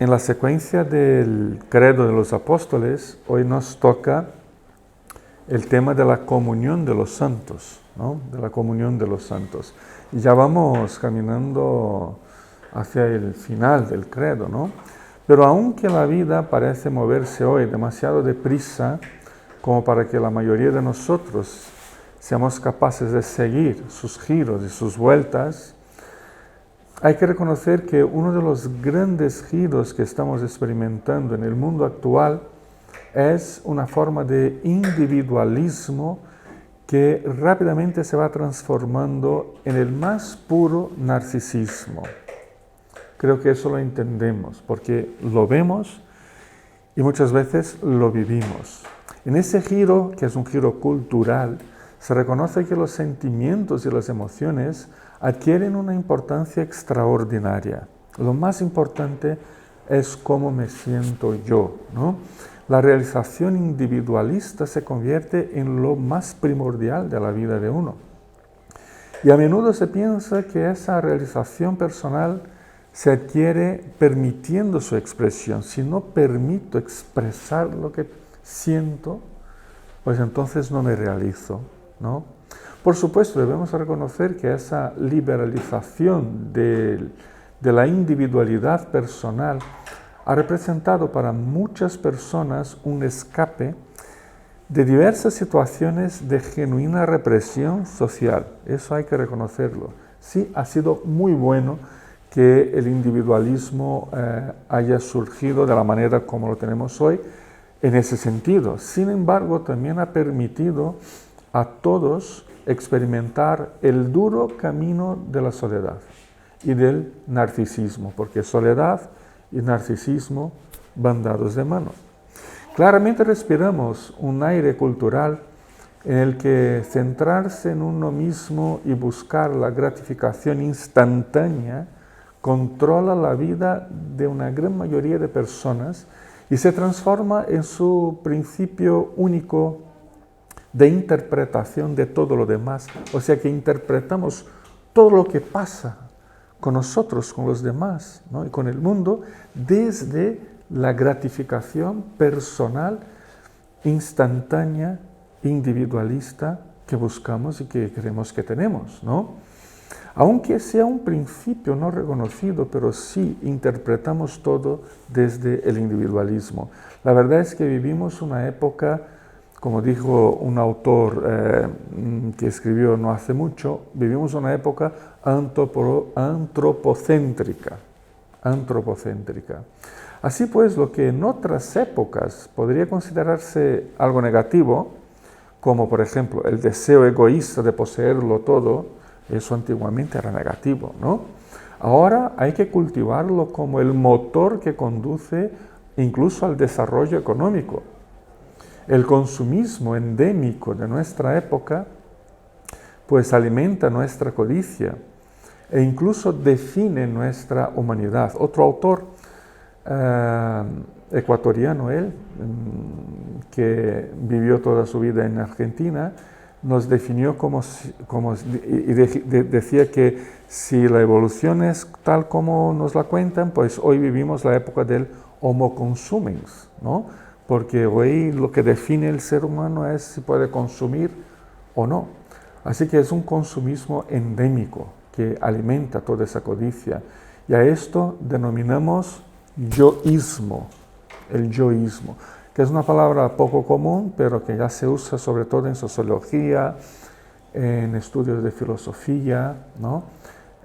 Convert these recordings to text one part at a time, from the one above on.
En la secuencia del Credo de los Apóstoles, hoy nos toca el tema de la comunión de los santos, ¿no? De la comunión de los santos. Y ya vamos caminando hacia el final del Credo, ¿no? Pero aunque la vida parece moverse hoy demasiado deprisa, como para que la mayoría de nosotros seamos capaces de seguir sus giros y sus vueltas, hay que reconocer que uno de los grandes giros que estamos experimentando en el mundo actual es una forma de individualismo que rápidamente se va transformando en el más puro narcisismo. Creo que eso lo entendemos porque lo vemos y muchas veces lo vivimos. En ese giro, que es un giro cultural, se reconoce que los sentimientos y las emociones adquieren una importancia extraordinaria. Lo más importante es cómo me siento yo, ¿no? La realización individualista se convierte en lo más primordial de la vida de uno. Y a menudo se piensa que esa realización personal se adquiere permitiendo su expresión. Si no permito expresar lo que siento, pues entonces no me realizo, ¿no? Por supuesto, debemos reconocer que esa liberalización de la individualidad personal ha representado para muchas personas un escape de diversas situaciones de genuina represión social. Eso hay que reconocerlo. Sí, ha sido muy bueno que el individualismo haya surgido de la manera como lo tenemos hoy en ese sentido. Sin embargo, también ha permitido a todos experimentar el duro camino de la soledad y del narcisismo, porque soledad y narcisismo van dados de mano. Claramente respiramos un aire cultural en el que centrarse en uno mismo y buscar la gratificación instantánea controla la vida de una gran mayoría de personas y se transforma en su principio único de interpretación de todo lo demás. O sea que interpretamos todo lo que pasa con nosotros, con los demás, ¿no? Y con el mundo desde la gratificación personal, instantánea, individualista que buscamos y que creemos que tenemos, ¿no? Aunque sea un principio no reconocido, pero sí interpretamos todo desde el individualismo. La verdad es que vivimos una época, como dijo un autor que escribió no hace mucho, vivimos una época antropocéntrica. Así pues, lo que en otras épocas podría considerarse algo negativo, como por ejemplo el deseo egoísta de poseerlo todo, eso antiguamente era negativo, ¿no? Ahora hay que cultivarlo como el motor que conduce incluso al desarrollo económico. El consumismo endémico de nuestra época pues alimenta nuestra codicia e incluso define nuestra humanidad. Otro autor ecuatoriano, él, que vivió toda su vida en Argentina, nos definió decía que si la evolución es tal como nos la cuentan, pues hoy vivimos la época del homo consumens, ¿no? Porque hoy lo que define el ser humano es si puede consumir o no. Así que es un consumismo endémico que alimenta toda esa codicia. Y a esto denominamos yoísmo, el yoísmo, que es una palabra poco común, pero que ya se usa sobre todo en sociología, en estudios de filosofía, ¿no?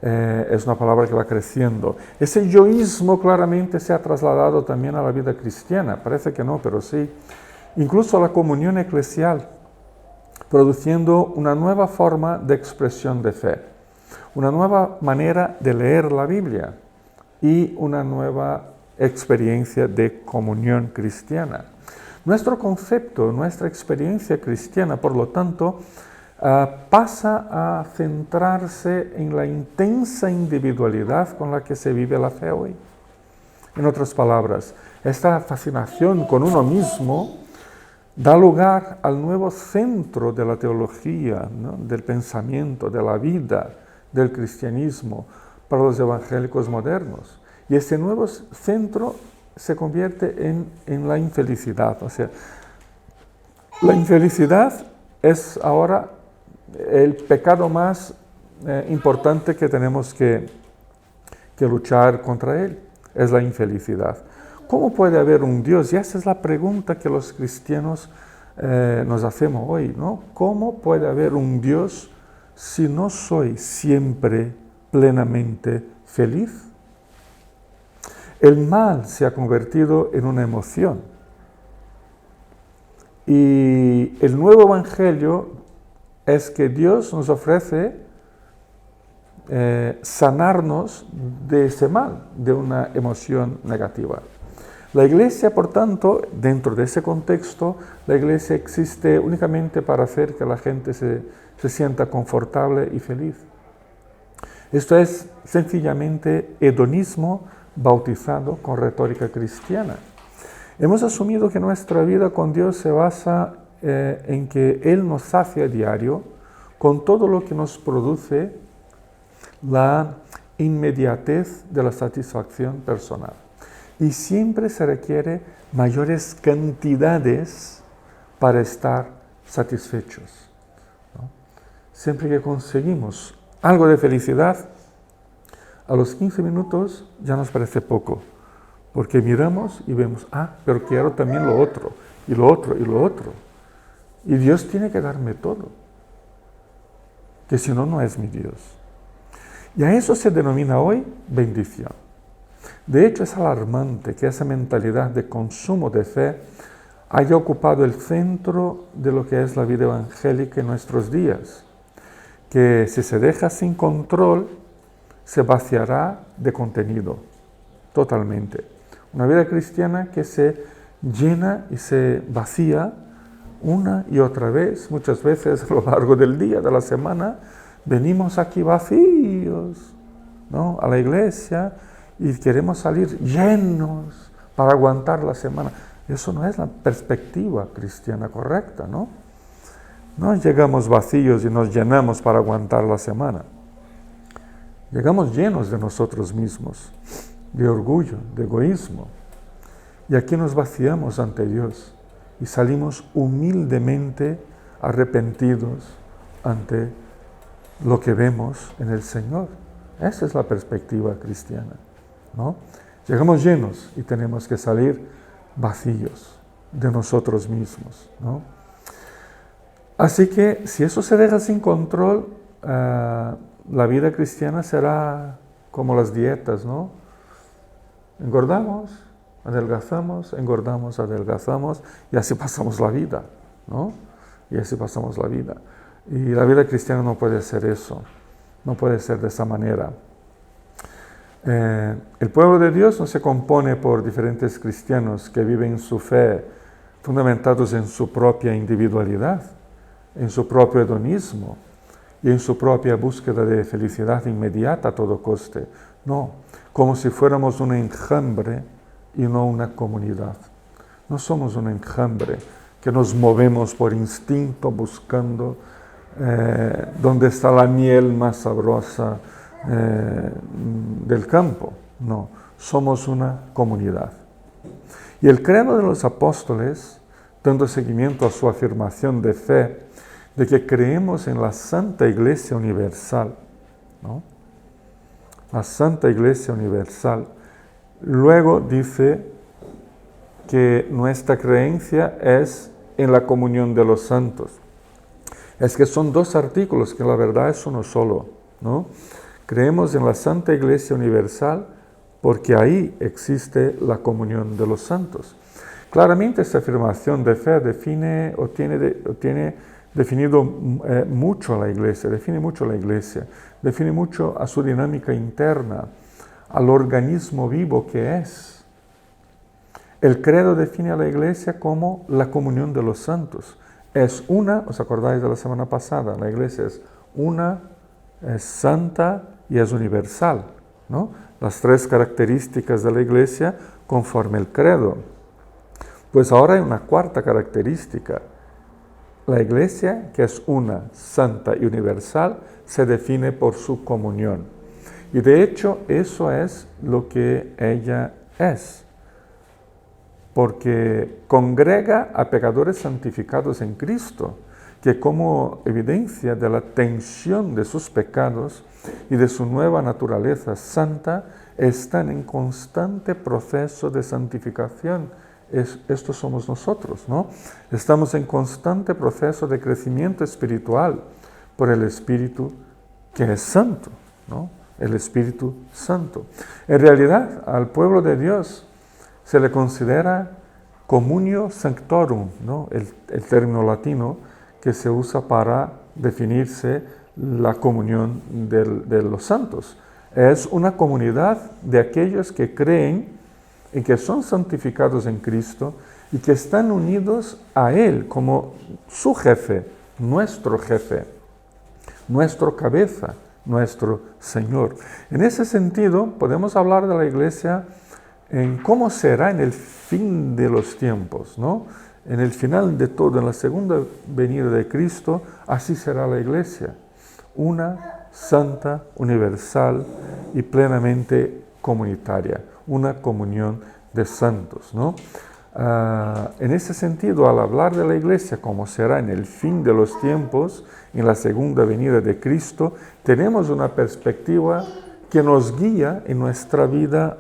Es una palabra que va creciendo. Ese yoísmo claramente se ha trasladado también a la vida cristiana, parece que no, pero sí, incluso a la comunión eclesial, produciendo una nueva forma de expresión de fe, una nueva manera de leer la Biblia y una nueva experiencia de comunión cristiana. Nuestro concepto, nuestra experiencia cristiana, por lo tanto, pasa a centrarse en la intensa individualidad con la que se vive la fe hoy. En otras palabras, esta fascinación con uno mismo da lugar al nuevo centro de la teología, ¿no? Del pensamiento, de la vida, del cristianismo para los evangélicos modernos. Y ese nuevo centro se convierte en la infelicidad. O sea, la infelicidad es ahora el pecado más importante que tenemos que luchar contra él, es la infelicidad. ¿Cómo puede haber un Dios? Y esa es la pregunta que los cristianos nos hacemos hoy, ¿no? ¿Cómo puede haber un Dios si no soy siempre plenamente feliz? El mal se ha convertido en una emoción. Y el nuevo evangelio es que Dios nos ofrece sanarnos de ese mal, de una emoción negativa. La iglesia, por tanto, dentro de ese contexto, la iglesia existe únicamente para hacer que la gente se sienta confortable y feliz. Esto es sencillamente hedonismo bautizado con retórica cristiana. Hemos asumido que nuestra vida con Dios se basa en que Él nos sacia a diario con todo lo que nos produce la inmediatez de la satisfacción personal. Y siempre se requiere mayores cantidades para estar satisfechos, ¿no? Siempre que conseguimos algo de felicidad, a los 15 minutos ya nos parece poco, porque miramos y vemos, pero quiero también lo otro, y lo otro, y lo otro. Y Dios tiene que darme todo, que si no, no es mi Dios. Y a eso se denomina hoy bendición. De hecho, es alarmante que esa mentalidad de consumo de fe haya ocupado el centro de lo que es la vida evangélica en nuestros días, que si se deja sin control, se vaciará de contenido, totalmente. Una vida cristiana que se llena y se vacía una y otra vez, muchas veces a lo largo del día, de la semana, venimos aquí vacíos, ¿no?, a la iglesia y queremos salir llenos para aguantar la semana. Eso no es la perspectiva cristiana correcta, ¿no? No llegamos vacíos y nos llenamos para aguantar la semana. Llegamos llenos de nosotros mismos, de orgullo, de egoísmo. Y aquí nos vaciamos ante Dios y salimos humildemente arrepentidos ante lo que vemos en el Señor. Esa es la perspectiva cristiana, ¿no? Llegamos llenos y tenemos que salir vacíos de nosotros mismos, ¿no? Así que si eso se deja sin control, la vida cristiana será como las dietas, ¿no? Engordamos, adelgazamos, engordamos, adelgazamos, y así pasamos la vida, ¿no? Y así pasamos la vida. Y la vida cristiana no puede ser eso, no puede ser de esa manera. El pueblo de Dios no se compone por diferentes cristianos que viven su fe fundamentados en su propia individualidad, en su propio hedonismo y en su propia búsqueda de felicidad inmediata a todo coste. No, como si fuéramos un enjambre y no una comunidad. No somos un enjambre que nos movemos por instinto buscando dónde está la miel más sabrosa del campo. No, somos una comunidad. Y el credo de los apóstoles, dando seguimiento a su afirmación de fe, de que creemos en la Santa Iglesia Universal, ¿no? La Santa Iglesia Universal. Luego dice que nuestra creencia es en la comunión de los santos. Es que son dos artículos, que la verdad es uno solo, ¿no? Creemos en la Santa Iglesia Universal porque ahí existe la comunión de los santos. Claramente esta afirmación de fe define o tiene definido mucho a la Iglesia, define mucho a la Iglesia, define mucho a su dinámica interna, al organismo vivo que es. El credo define a la Iglesia como la comunión de los santos. Es una, ¿os acordáis de la semana pasada? La Iglesia es una, es santa y es universal, ¿no? Las tres características de la Iglesia conforme el credo. Pues ahora hay una cuarta característica. La Iglesia, que es una, santa y universal, se define por su comunión. Y de hecho eso es lo que ella es, porque congrega a pecadores santificados en Cristo, que como evidencia de la tensión de sus pecados y de su nueva naturaleza santa, están en constante proceso de santificación. Estos somos nosotros, ¿no? Estamos en constante proceso de crecimiento espiritual por el Espíritu que es santo, ¿no? El Espíritu Santo. En realidad, al pueblo de Dios se le considera communio sanctorum, ¿no? El término latino que se usa para definirse la comunión de los santos. Es una comunidad de aquellos que creen en que son santificados en Cristo y que están unidos a Él como su jefe, nuestro cabeza, nuestro Señor. En ese sentido, podemos hablar de la iglesia en cómo será en el fin de los tiempos, ¿no? En el final de todo, en la segunda venida de Cristo, así será la iglesia. Una santa, universal y plenamente comunitaria. Una comunión de santos, ¿no? En ese sentido, al hablar de la iglesia como será en el fin de los tiempos, en la segunda venida de Cristo, tenemos una perspectiva que nos guía en nuestra vida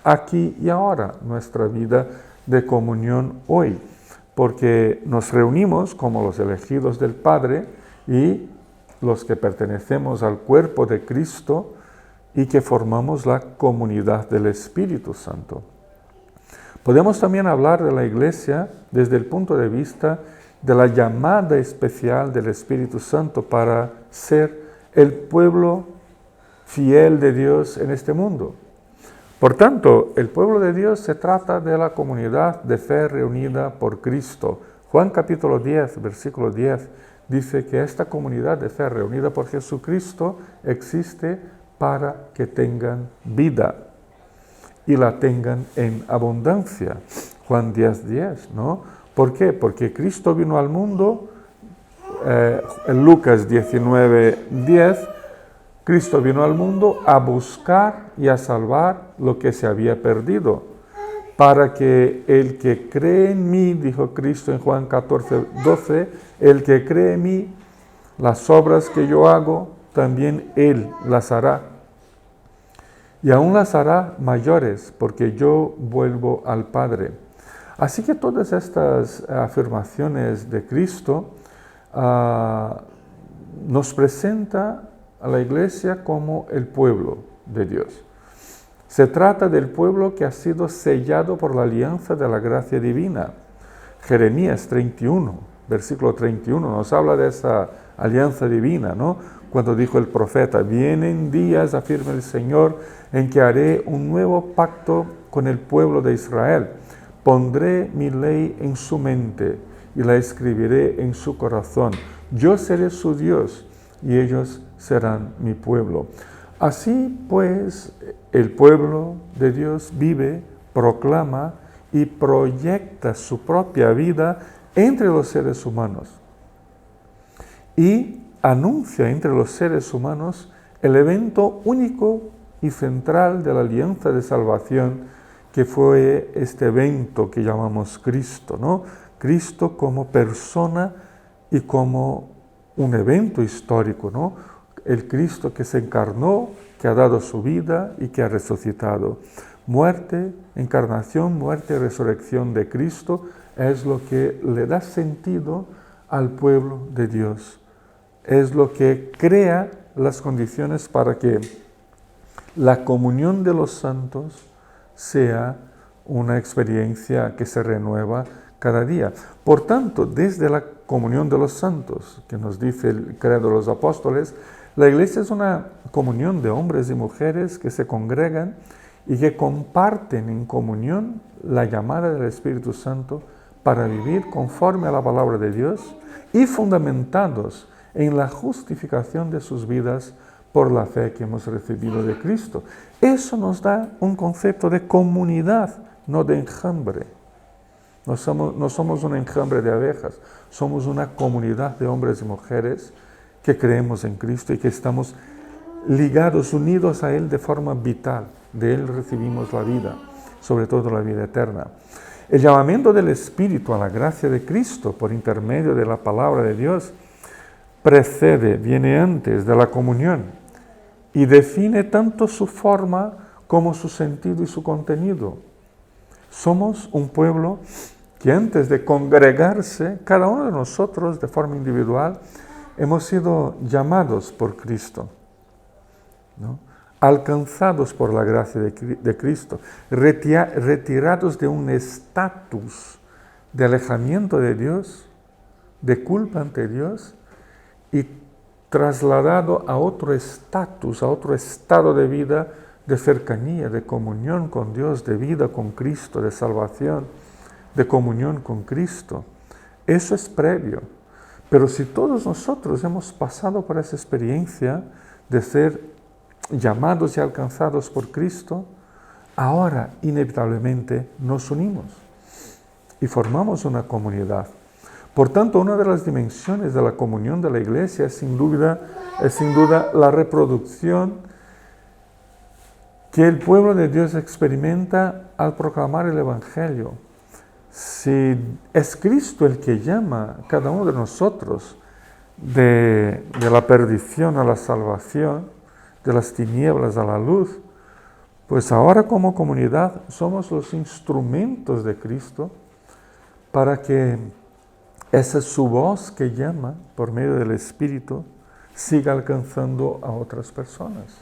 aquí y ahora, nuestra vida de comunión hoy, porque nos reunimos como los elegidos del Padre y los que pertenecemos al cuerpo de Cristo y que formamos la comunidad del Espíritu Santo. Podemos también hablar de la iglesia desde el punto de vista de la llamada especial del Espíritu Santo para ser el pueblo fiel de Dios en este mundo. Por tanto, el pueblo de Dios se trata de la comunidad de fe reunida por Cristo. Juan capítulo 10, versículo 10, dice que esta comunidad de fe reunida por Jesucristo existe para que tengan vida y la tengan en abundancia. Juan 10:10, ¿no? ¿Por qué? Porque Cristo vino al mundo, en Lucas 19:10, Cristo vino al mundo a buscar y a salvar lo que se había perdido, para que el que cree en mí, dijo Cristo en Juan 14:12, el que cree en mí, las obras que yo hago, también él las hará. Y aún las hará mayores, porque yo vuelvo al Padre. Así que todas estas afirmaciones de Cristo nos presenta a la iglesia como el pueblo de Dios. Se trata del pueblo que ha sido sellado por la alianza de la gracia divina. Jeremías 31, versículo 31, nos habla de esa alianza divina, ¿no? Cuando dijo el profeta, vienen días, afirma el Señor, en que haré un nuevo pacto con el pueblo de Israel. Pondré mi ley en su mente y la escribiré en su corazón. Yo seré su Dios y ellos serán mi pueblo. Así pues, el pueblo de Dios vive, proclama y proyecta su propia vida entre los seres humanos. Y anuncia entre los seres humanos el evento único y central de la alianza de salvación, que fue este evento que llamamos Cristo, ¿no? Cristo como persona y como un evento histórico, ¿no? El Cristo que se encarnó, que ha dado su vida y que ha resucitado. Muerte, encarnación, muerte y resurrección de Cristo es lo que le da sentido al pueblo de Dios. Es lo que crea las condiciones para que la comunión de los santos sea una experiencia que se renueva cada día. Por tanto, desde la comunión de los santos, que nos dice el credo de los apóstoles, la iglesia es una comunión de hombres y mujeres que se congregan y que comparten en comunión la llamada del Espíritu Santo para vivir conforme a la palabra de Dios y fundamentados en la justificación de sus vidas por la fe que hemos recibido de Cristo. Eso nos da un concepto de comunidad, no de enjambre. No somos un enjambre de abejas, somos una comunidad de hombres y mujeres que creemos en Cristo y que estamos ligados, unidos a Él de forma vital. De Él recibimos la vida, sobre todo la vida eterna. El llamamiento del Espíritu a la gracia de Cristo por intermedio de la palabra de Dios precede, viene antes de la comunión y define tanto su forma como su sentido y su contenido. Somos un pueblo que antes de congregarse, cada uno de nosotros de forma individual, hemos sido llamados por Cristo, ¿no? Alcanzados por la gracia de Cristo, retirados de un estatus de alejamiento de Dios, de culpa ante Dios, y trasladado a otro estatus, a otro estado de vida, de cercanía, de comunión con Dios, de vida con Cristo, de salvación, de comunión con Cristo. Eso es previo. Pero si todos nosotros hemos pasado por esa experiencia de ser llamados y alcanzados por Cristo, ahora inevitablemente nos unimos y formamos una comunidad. Por tanto, una de las dimensiones de la comunión de la Iglesia es sin duda la reproducción que el pueblo de Dios experimenta al proclamar el Evangelio. Si es Cristo el que llama a cada uno de nosotros de la perdición a la salvación, de las tinieblas a la luz, pues ahora como comunidad somos los instrumentos de Cristo para que esa su voz que llama por medio del Espíritu siga alcanzando a otras personas.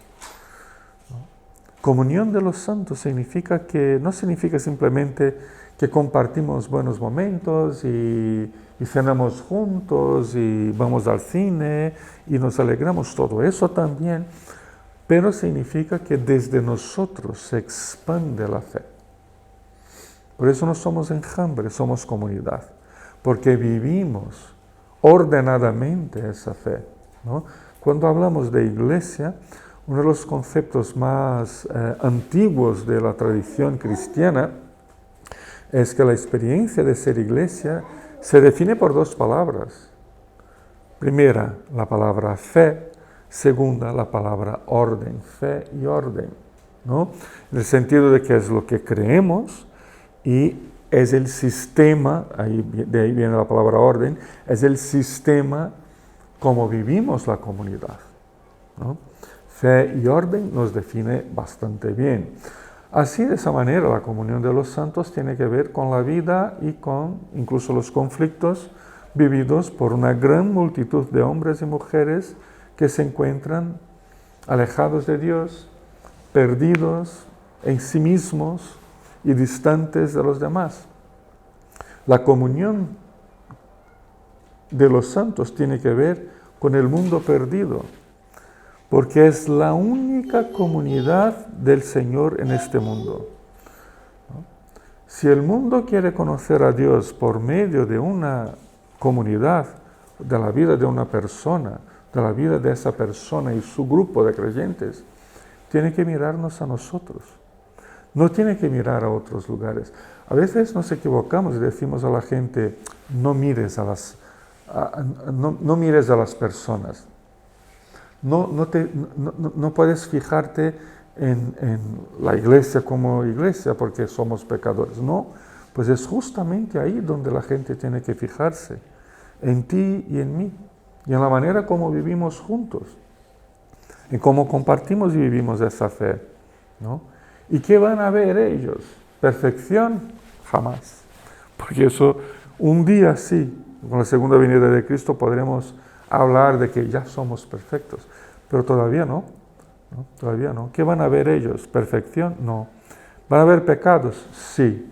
Comunión de los santos no significa simplemente que compartimos buenos momentos y cenamos juntos y vamos al cine y nos alegramos, todo eso también, pero significa que desde nosotros se expande la fe. Por eso no somos enjambre, somos comunidad, porque vivimos ordenadamente esa fe, ¿no? Cuando hablamos de iglesia, uno de los conceptos más antiguos de la tradición cristiana es que la experiencia de ser iglesia se define por dos palabras. Primera, la palabra fe. Segunda, la palabra orden, fe y orden, ¿no? En el sentido de que es lo que creemos y es el sistema, de ahí viene la palabra orden, es el sistema como vivimos la comunidad, ¿no? Fe y orden nos define bastante bien. Así, de esa manera, la comunión de los santos tiene que ver con la vida y con incluso los conflictos vividos por una gran multitud de hombres y mujeres que se encuentran alejados de Dios, perdidos en sí mismos y distantes de los demás. La comunión de los santos tiene que ver con el mundo perdido, porque es la única comunidad del Señor en este mundo. Si el mundo quiere conocer a Dios por medio de una comunidad, de la vida de una persona, de la vida de esa persona y su grupo de creyentes, tiene que mirarnos a nosotros. No tiene que mirar a otros lugares. A veces nos equivocamos y decimos a la gente, no mires a las personas. No puedes fijarte en la iglesia como iglesia porque somos pecadores. No, pues es justamente ahí donde la gente tiene que fijarse, en ti y en mí, y en la manera como vivimos juntos, en cómo compartimos y vivimos esa fe, ¿no? ¿Y qué van a ver ellos? ¿Perfección? Jamás. Porque eso, un día sí, con la segunda venida de Cristo podremos hablar de que ya somos perfectos, pero todavía no, ¿no? Todavía no. ¿Qué van a ver ellos? ¿Perfección? No. ¿Van a ver pecados? Sí.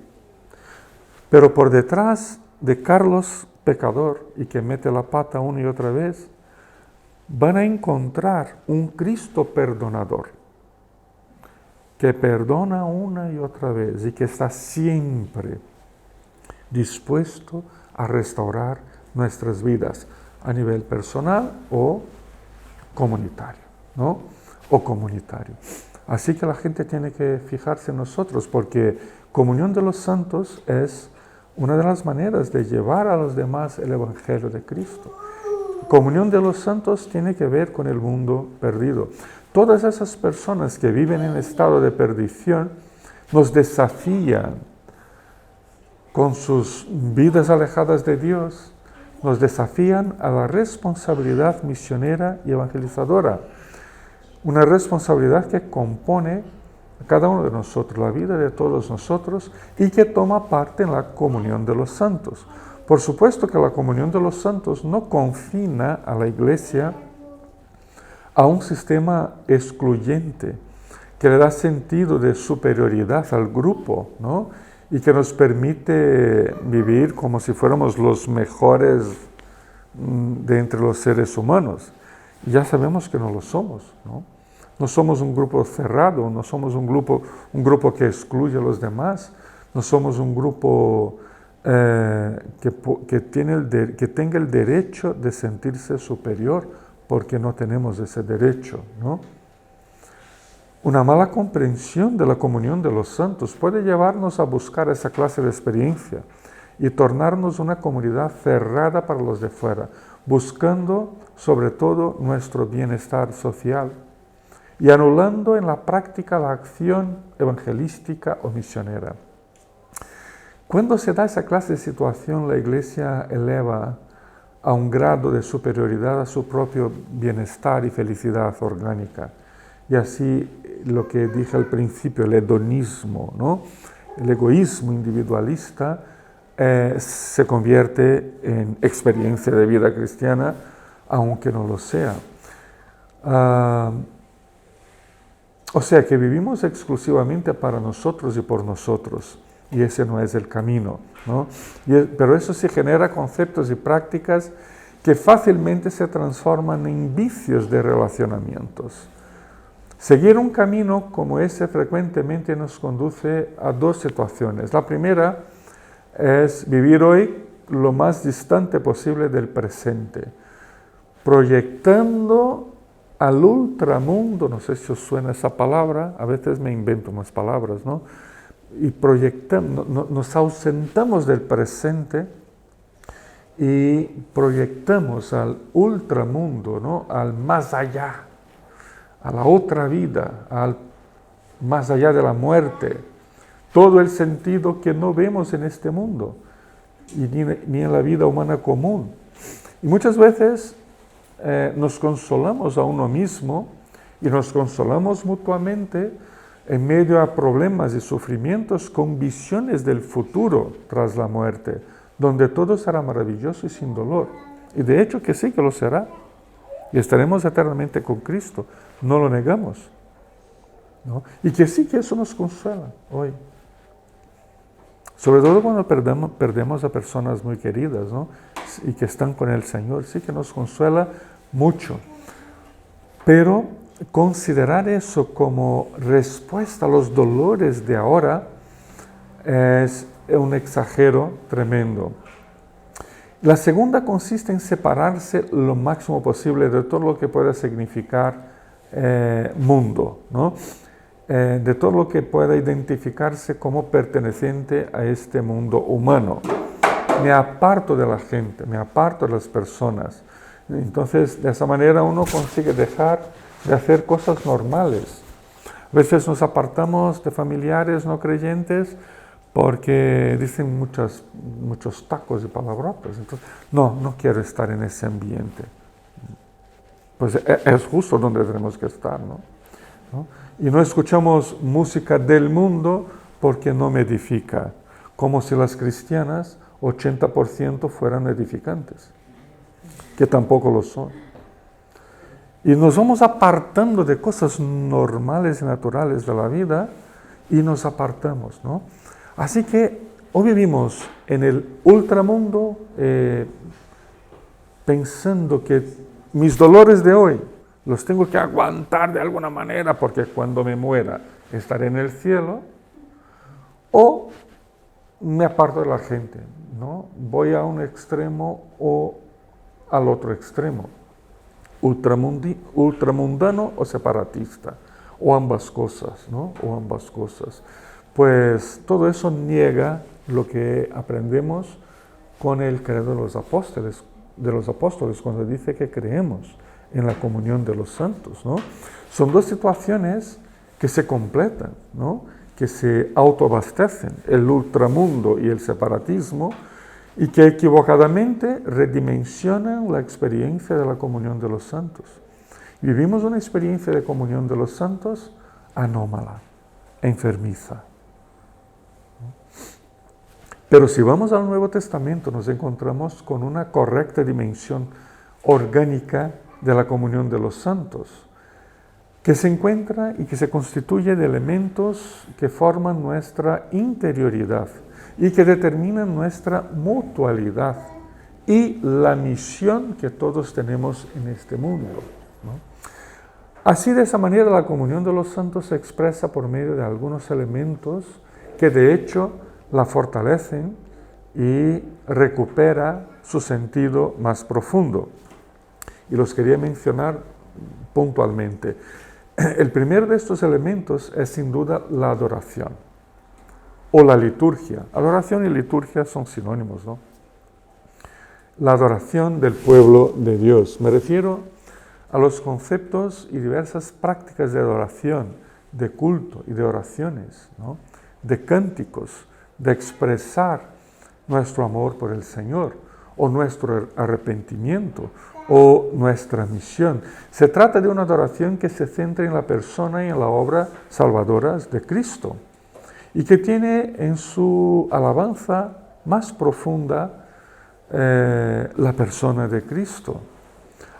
Pero por detrás de Carlos pecador y que mete la pata una y otra vez, van a encontrar un Cristo perdonador, que perdona una y otra vez y que está siempre dispuesto a restaurar nuestras vidas a nivel personal o comunitario, ¿no? O comunitario. Así que la gente tiene que fijarse en nosotros, porque comunión de los santos es una de las maneras de llevar a los demás el Evangelio de Cristo. Comunión de los santos tiene que ver con el mundo perdido. todas esas personas que viven en estado de perdición nos desafían con sus vidas alejadas de Dios, nos desafían a la responsabilidad misionera y evangelizadora. Una responsabilidad que compone a cada uno de nosotros, la vida de todos nosotros, y que toma parte en la comunión de los santos. Por supuesto que la comunión de los santos no confina a la Iglesia a un sistema excluyente que le da sentido de superioridad al grupo, ¿no? Y que nos permite vivir como si fuéramos los mejores de entre los seres humanos. Y ya sabemos que no lo somos, ¿no? No somos un grupo cerrado, no somos un grupo que excluye a los demás, no somos un grupo que tenga el derecho de sentirse superior, porque no tenemos ese derecho, ¿no? Una mala comprensión de la comunión de los santos puede llevarnos a buscar esa clase de experiencia y tornarnos una comunidad cerrada para los de fuera, buscando sobre todo nuestro bienestar social y anulando en la práctica la acción evangelística o misionera. Cuando se da esa clase de situación, la Iglesia eleva a un grado de superioridad a su propio bienestar y felicidad orgánica. Y así, lo que dije al principio, el hedonismo, ¿no? El egoísmo individualista se convierte en experiencia de vida cristiana, aunque no lo sea. O sea que vivimos exclusivamente para nosotros y por nosotros, y ese no es el camino, ¿no? Pero eso sí genera conceptos y prácticas que fácilmente se transforman en vicios de relacionamientos. Seguir un camino como ese frecuentemente nos conduce a dos situaciones. La primera es vivir hoy lo más distante posible del presente, proyectando al ultramundo, no sé si os suena esa palabra, a veces me invento más palabras, ¿no? Y proyectando, nos ausentamos del presente y proyectamos al ultramundo, ¿no? Al más allá, a la otra vida, al más allá de la muerte, todo el sentido que no vemos en este mundo y ni en la vida humana común. Y muchas veces nos consolamos a uno mismo y nos consolamos mutuamente en medio a problemas y sufrimientos con visiones del futuro tras la muerte, donde todo será maravilloso y sin dolor. Y de hecho que sí que lo será. Y estaremos eternamente con Cristo. No lo negamos, ¿no? Y que sí que eso nos consuela hoy. Sobre todo cuando perdemos a personas muy queridas, ¿no? Y que están con el Señor, sí que nos consuela mucho. Pero considerar eso como respuesta a los dolores de ahora es un exagero tremendo. La segunda consiste en separarse lo máximo posible de todo lo que pueda significar mundo, ¿no? De todo lo que pueda identificarse como perteneciente a este mundo humano. Me aparto de la gente, me aparto de las personas. Entonces, de esa manera uno consigue dejar de hacer cosas normales. A veces nos apartamos de familiares no creyentes porque dicen muchos tacos y palabrotas. Entonces, no quiero estar en ese ambiente. Pues es justo donde tenemos que estar, ¿no? Y no escuchamos música del mundo porque no me edifica, como si las cristianas 80% fueran edificantes, que tampoco lo son. Y nos vamos apartando de cosas normales y naturales de la vida y nos apartamos, ¿no? Así que hoy vivimos en el ultramundo pensando que mis dolores de hoy los tengo que aguantar de alguna manera porque cuando me muera estaré en el cielo, o me aparto de la gente, ¿no? Voy a un extremo o al otro extremo, ultramundano o separatista, o ambas cosas, ¿no? O ambas cosas. Pues todo eso niega lo que aprendemos con el credo de los apóstoles cuando dice que creemos en la comunión de los santos, ¿no? Son dos situaciones que se completan, ¿no? Que se autoabastecen, el ultramundo y el separatismo, y que equivocadamente redimensionan la experiencia de la comunión de los santos. Vivimos una experiencia de comunión de los santos anómala, enfermiza. Pero si vamos al Nuevo Testamento, nos encontramos con una correcta dimensión orgánica de la comunión de los santos, que se encuentra y que se constituye de elementos que forman nuestra interioridad y que determinan nuestra mutualidad y la misión que todos tenemos en este mundo, ¿no? Así, de esa manera, la comunión de los santos se expresa por medio de algunos elementos que de hecho la fortalecen y recupera su sentido más profundo. Y los quería mencionar puntualmente. El primero de estos elementos es sin duda la adoración o la liturgia. Adoración y liturgia son sinónimos, ¿no? La adoración del pueblo de Dios. Me refiero a los conceptos y diversas prácticas de adoración, de culto y de oraciones, ¿no? De cánticos, de expresar nuestro amor por el Señor, o nuestro arrepentimiento, o nuestra misión. Se trata de una adoración que se centra en la persona y en la obra salvadoras de Cristo, y que tiene en su alabanza más profunda la persona de Cristo.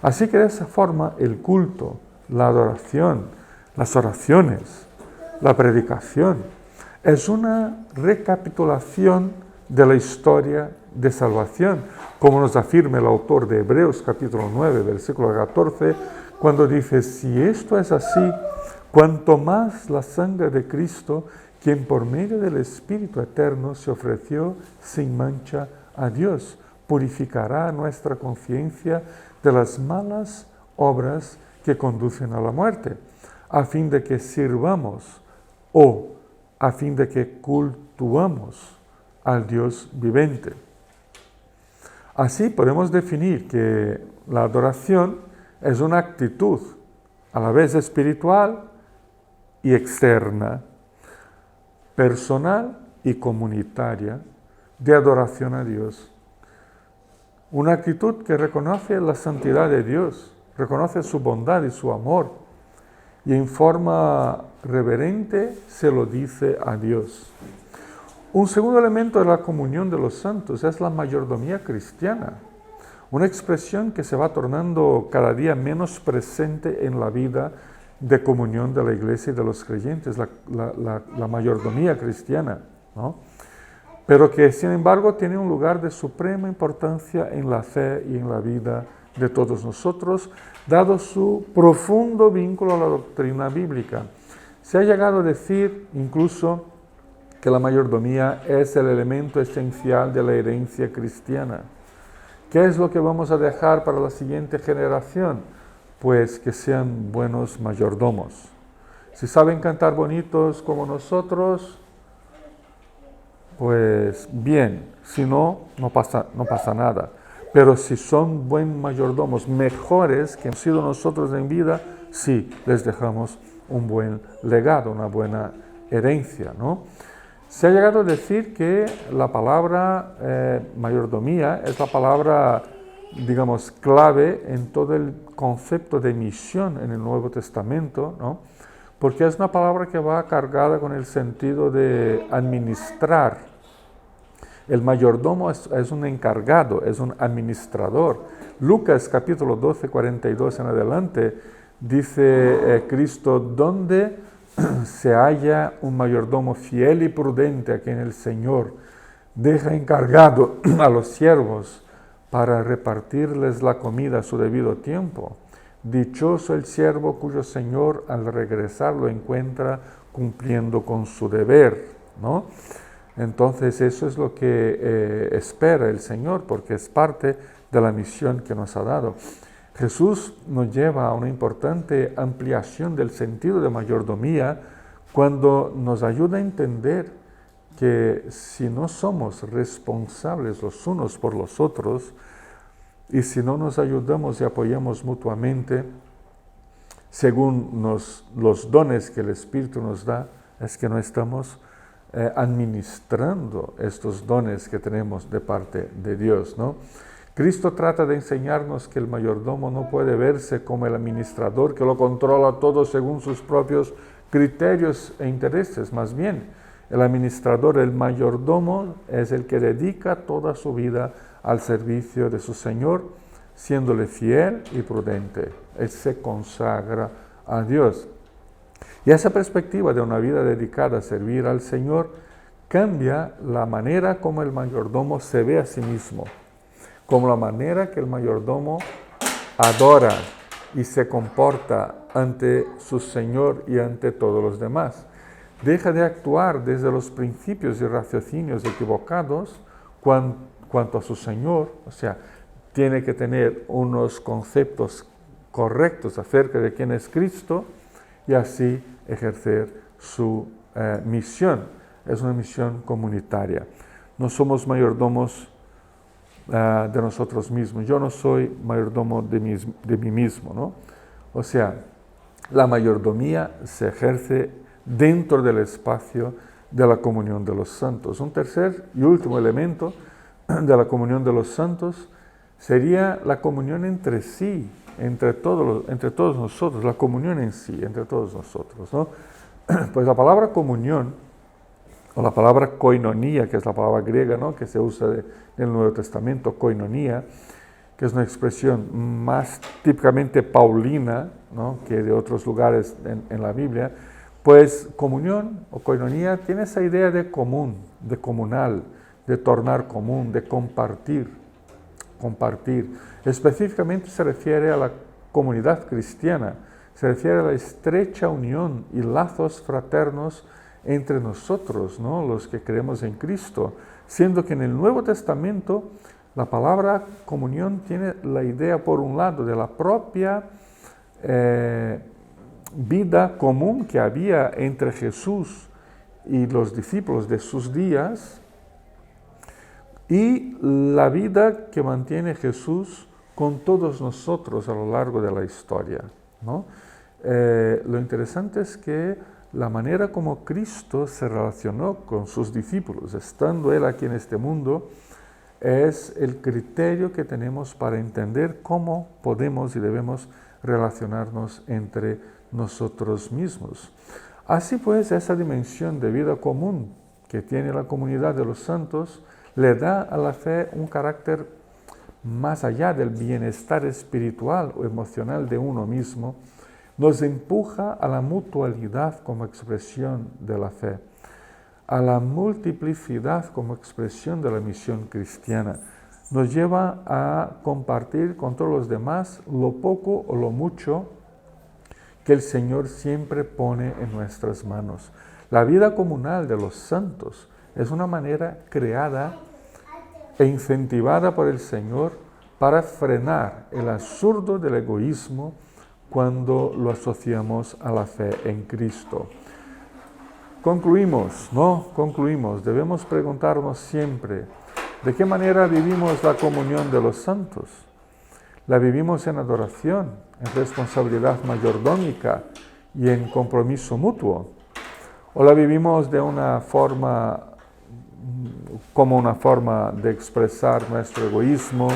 Así que de esa forma el culto, la adoración, las oraciones, la predicación, es una recapitulación de la historia de salvación, como nos afirma el autor de Hebreos capítulo 9, versículo 14, cuando dice: si esto es así, cuanto más la sangre de Cristo, quien por medio del Espíritu Eterno se ofreció sin mancha a Dios, purificará nuestra conciencia de las malas obras que conducen a la muerte, a fin de que sirvamos o a fin de que cultuamos al Dios vivente. Así podemos definir que la adoración es una actitud a la vez espiritual y externa, personal y comunitaria, de adoración a Dios. Una actitud que reconoce la santidad de Dios, reconoce su bondad y su amor, y en forma reverente se lo dice a Dios. Un segundo elemento de la comunión de los santos es la mayordomía cristiana, una expresión que se va tornando cada día menos presente en la vida de comunión de la Iglesia y de los creyentes, la mayordomía cristiana, ¿no? Pero que sin embargo tiene un lugar de suprema importancia en la fe y en la vida de todos nosotros, dado su profundo vínculo a la doctrina bíblica. Se ha llegado a decir incluso que la mayordomía es el elemento esencial de la herencia cristiana. ¿Qué es lo que vamos a dejar para la siguiente generación? Pues que sean buenos mayordomos. Si saben cantar bonitos como nosotros, pues bien, si no, no pasa nada. Pero si son buenos mayordomos, mejores que hemos sido nosotros en vida, sí, les dejamos un buen legado, una buena herencia, ¿no? Se ha llegado a decir que la palabra mayordomía es la palabra, digamos, clave en todo el concepto de misión en el Nuevo Testamento, ¿no? Porque es una palabra que va cargada con el sentido de administrar. El mayordomo es un encargado, es un administrador. Lucas capítulo 12, 42 en adelante, dice Cristo: donde se halla un mayordomo fiel y prudente a quien el Señor deja encargado a los siervos para repartirles la comida a su debido tiempo. Dichoso el siervo cuyo Señor al regresar lo encuentra cumpliendo con su deber, ¿no? Entonces eso es lo que espera el Señor, porque es parte de la misión que nos ha dado. Jesús nos lleva a una importante ampliación del sentido de mayordomía cuando nos ayuda a entender que si no somos responsables los unos por los otros, Y si no nos ayudamos y apoyamos mutuamente, según los dones que el Espíritu nos da, es que no estamos administrando estos dones que tenemos de parte de Dios, ¿no? Cristo trata de enseñarnos que el mayordomo no puede verse como el administrador que lo controla todo según sus propios criterios e intereses. Más bien, el administrador, el mayordomo, es el que dedica toda su vida al servicio de su Señor, siéndole fiel y prudente. Él se consagra a Dios. Y esa perspectiva de una vida dedicada a servir al Señor cambia la manera como el mayordomo se ve a sí mismo, como la manera que el mayordomo adora y se comporta ante su Señor y ante todos los demás. Deja de actuar desde los principios y raciocinios equivocados cuanto a su Señor, o sea, tiene que tener unos conceptos correctos acerca de quién es Cristo y así ejercer su misión. Es una misión comunitaria. No somos mayordomos de nosotros mismos. Yo no soy mayordomo de mí mismo, ¿no? O sea, la mayordomía se ejerce dentro del espacio de la comunión de los santos. Un tercer y último elemento de la comunión de los santos sería la comunión entre sí, entre todos nosotros, la comunión en sí, entre todos nosotros, ¿no? Pues la palabra comunión, o la palabra koinonía, que es la palabra griega, ¿no?, que se usa en el Nuevo Testamento, koinonía, que es una expresión más típicamente paulina, ¿no?, que de otros lugares en la Biblia, pues comunión o koinonía tiene esa idea de común, de comunal, de tornar común, de compartir. Específicamente se refiere a la comunidad cristiana, se refiere a la estrecha unión y lazos fraternos entre nosotros, ¿no?, los que creemos en Cristo, siendo que en el Nuevo Testamento la palabra comunión tiene la idea, por un lado, de la propia vida común que había entre Jesús y los discípulos de sus días, y la vida que mantiene Jesús con todos nosotros a lo largo de la historia, ¿no? Lo interesante es que la manera como Cristo se relacionó con sus discípulos, estando Él aquí en este mundo, es el criterio que tenemos para entender cómo podemos y debemos relacionarnos entre nosotros mismos. Así pues, esa dimensión de vida común que tiene la comunidad de los santos le da a la fe un carácter más allá del bienestar espiritual o emocional de uno mismo, nos empuja a la mutualidad como expresión de la fe, a la multiplicidad como expresión de la misión cristiana. Nos lleva a compartir con todos los demás lo poco o lo mucho que el Señor siempre pone en nuestras manos. La vida comunal de los santos es una manera creada e incentivada por el Señor para frenar el absurdo del egoísmo cuando lo asociamos a la fe en Cristo. Concluimos, debemos preguntarnos siempre, ¿de qué manera vivimos la comunión de los santos? ¿La vivimos en adoración, en responsabilidad mayordómica y en compromiso mutuo? ¿O la vivimos de una forma, como una forma de expresar nuestro egoísmo,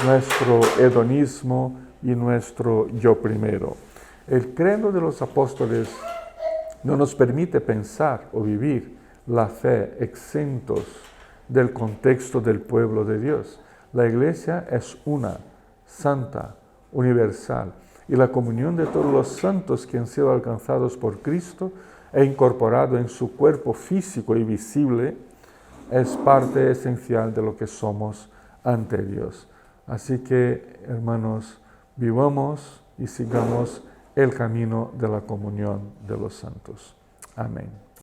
nuestro hedonismo y nuestro yo primero? El credo de los apóstoles no nos permite pensar o vivir la fe exentos del contexto del pueblo de Dios. La Iglesia es una, santa, universal, y la comunión de todos los santos que han sido alcanzados por Cristo e incorporado en su cuerpo físico y visible es parte esencial de lo que somos ante Dios. Así que, hermanos, vivamos y sigamos el camino de la comunión de los santos. Amén.